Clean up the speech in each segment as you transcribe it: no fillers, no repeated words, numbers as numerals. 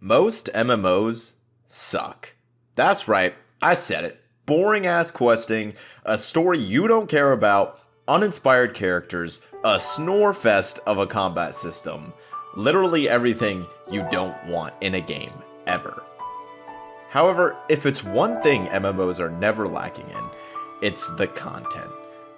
Most MMOs suck. That's right, I said it. Boring ass questing, a story you don't care about, uninspired characters, a snore fest of a combat system. Literally everything you don't want in a game, ever. However, if it's one thing MMOs are never lacking in, it's the content.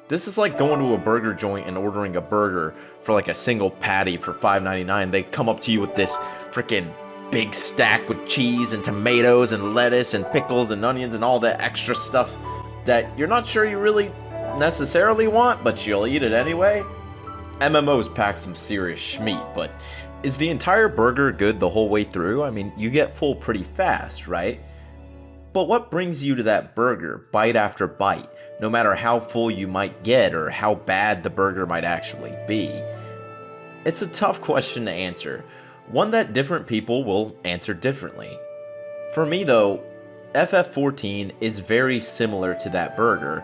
This is like going to a burger joint and ordering a burger for like a single patty for $5.99. They come up to you with this freaking big stack with cheese and tomatoes and lettuce and pickles and onions and all that extra stuff that you're not sure you really necessarily want, but you'll eat it anyway. MMOs pack some serious schmeat, but is the entire burger good the whole way through? I mean, you get full pretty fast, right? But what brings you to that burger, bite after bite, no matter how full you might get or how bad the burger might actually be? It's a tough question to answer, one that different people will answer differently. For me though, FF14 is very similar to that burger,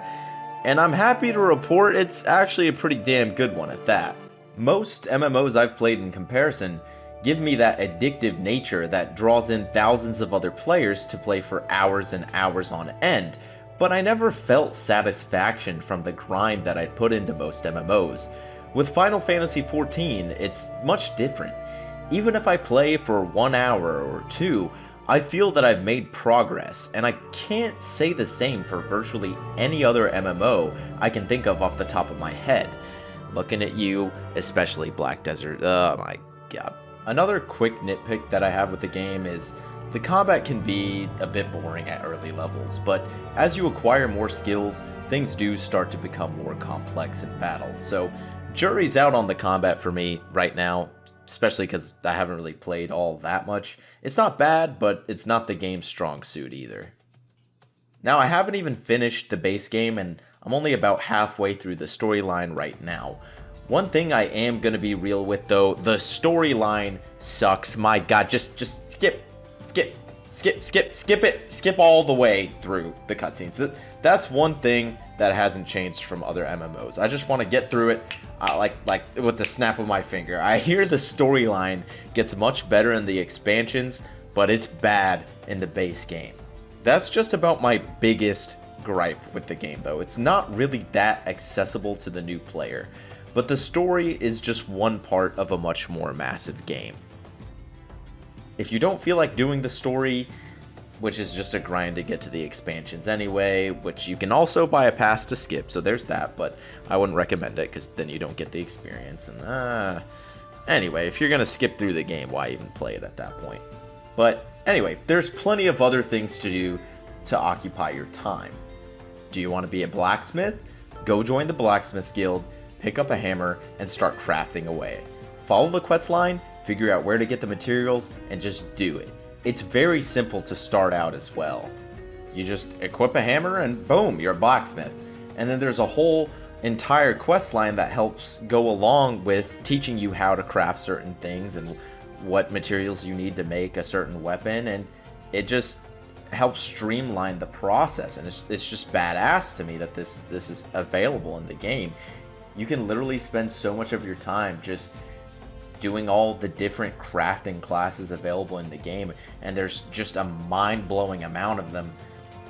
and I'm happy to report it's actually a pretty damn good one at that. Most MMOs I've played in comparison give me that addictive nature that draws in thousands of other players to play for hours and hours on end, but I never felt satisfaction from the grind that I'd put into most MMOs. With Final Fantasy XIV, it's much different. Even if I play for 1 hour or 2, I feel that I've made progress, and I can't say the same for virtually any other MMO I can think of off the top of my head. Looking at you, especially Black Desert, oh my god. Another quick nitpick that I have with the game is the combat can be a bit boring at early levels, but as you acquire more skills, things do start to become more complex in battle. So jury's out on the combat for me right now, especially because I haven't really played all that much. It's not bad, but it's not the game's strong suit either. Now, I haven't even finished the base game, and I'm only about halfway through the storyline right now. One thing I am going to be real with though, the storyline sucks. My god, just skip it. Skip all the way through the cutscenes. That's one thing that hasn't changed from other MMOs. I just want to get through it like with the snap of my finger. I hear the storyline gets much better in the expansions, but it's bad in the base game. That's just about my biggest gripe with the game though. It's not really that accessible to the new player, but the story is just one part of a much more massive game. If you don't feel like doing the story, which is just a grind to get to the expansions anyway, which you can also buy a pass to skip, so there's that, but I wouldn't recommend it because then you don't get the experience. And anyway, if you're gonna skip through the game, why even play it at that point? But anyway, there's plenty of other things to do to occupy your time. Do you want to be a blacksmith? Go join the Blacksmiths Guild, pick up a hammer, and start crafting away. Follow the quest line, figure out where to get the materials, and just do it. It's very simple to start out as well. You just equip a hammer and boom, you're a blacksmith. And then there's a whole entire quest line that helps go along with teaching you how to craft certain things and what materials you need to make a certain weapon, and it just helps streamline the process, and it's just badass to me that this is available in the game. You can literally spend so much of your time just doing all the different crafting classes available in the game, and there's just a mind-blowing amount of them.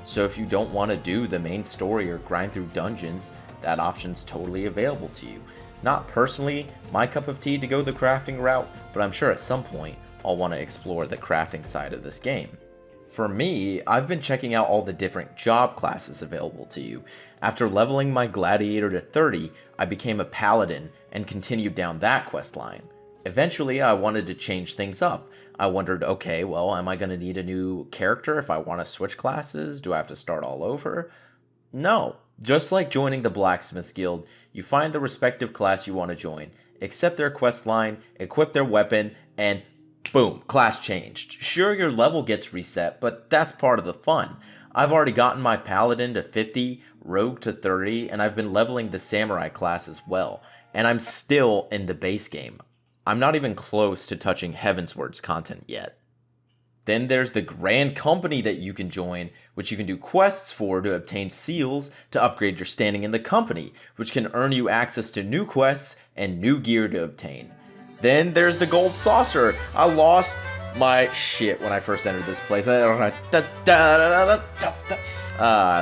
So if you don't want to do the main story or grind through dungeons, that option's totally available to you. Not personally my cup of tea to go the crafting route, but I'm sure at some point I'll want to explore the crafting side of this game. For me, I've been checking out all the different job classes available to you. After leveling my gladiator to 30, I became a paladin and continued down that quest line. Eventually, I wanted to change things up. I wondered, okay, well, am I going to need a new character if I want to switch classes? Do I have to start all over? No. Just like joining the Blacksmiths Guild, you find the respective class you want to join, accept their quest line, equip their weapon, and boom, class changed. Sure, your level gets reset, but that's part of the fun. I've already gotten my paladin to 50, rogue to 30, and I've been leveling the samurai class as well. And I'm still in the base game. I'm not even close to touching Heavensward's content yet. Then there's the Grand Company that you can join, which you can do quests for to obtain seals to upgrade your standing in the company, which can earn you access to new quests and new gear to obtain. Then there's the Gold Saucer. I lost my shit when I first entered this place. I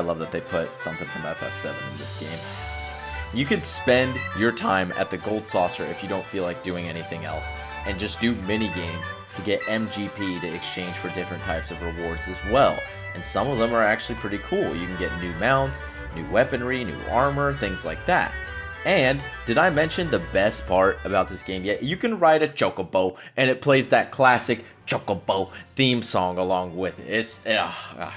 love that they put something from FF7 in this game. You could spend your time at the Gold Saucer if you don't feel like doing anything else, and just do mini games to get MGP to exchange for different types of rewards as well. And some of them are actually pretty cool. You can get new mounts, new weaponry, new armor, things like that. And did I mention the best part about this game yet? You can ride a chocobo, and it plays that classic chocobo theme song along with it. It's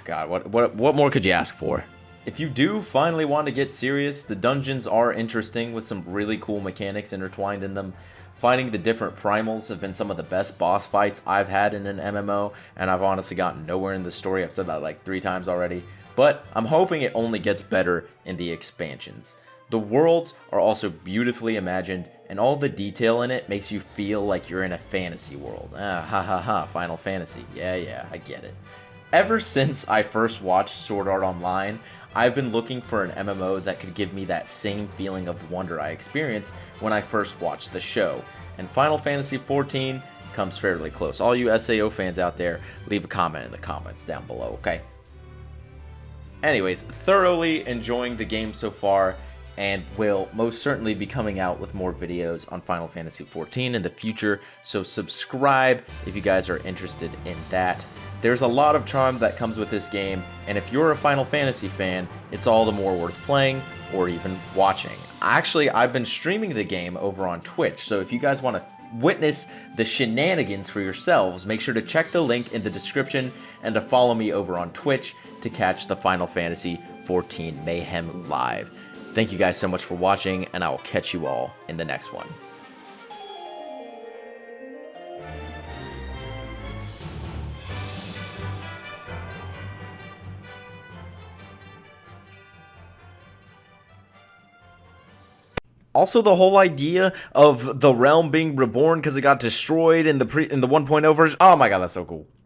God, what more could you ask for? If you do finally want to get serious, the dungeons are interesting with some really cool mechanics intertwined in them. Fighting the different primals have been some of the best boss fights I've had in an MMO, and I've honestly gotten nowhere in the story. I've said that like 3 times already, but I'm hoping it only gets better in the expansions. The worlds are also beautifully imagined, and all the detail in it makes you feel like you're in a fantasy world. Final Fantasy. Yeah, I get it. Ever since I first watched Sword Art Online, I've been looking for an MMO that could give me that same feeling of wonder I experienced when I first watched the show, and Final Fantasy XIV comes fairly close. All you SAO fans out there, leave a comment in the comments down below, okay? Anyways, thoroughly enjoying the game so far, and will most certainly be coming out with more videos on Final Fantasy XIV in the future, so subscribe if you guys are interested in that. There's a lot of charm that comes with this game, and if you're a Final Fantasy fan, it's all the more worth playing or even watching. Actually, I've been streaming the game over on Twitch, so if you guys want to witness the shenanigans for yourselves, make sure to check the link in the description and to follow me over on Twitch to catch the Final Fantasy XIV Mayhem live. Thank you guys so much for watching, and I will catch you all in the next one. Also, the whole idea of the realm being reborn because it got destroyed in the 1.0 version. Oh my god, that's so cool.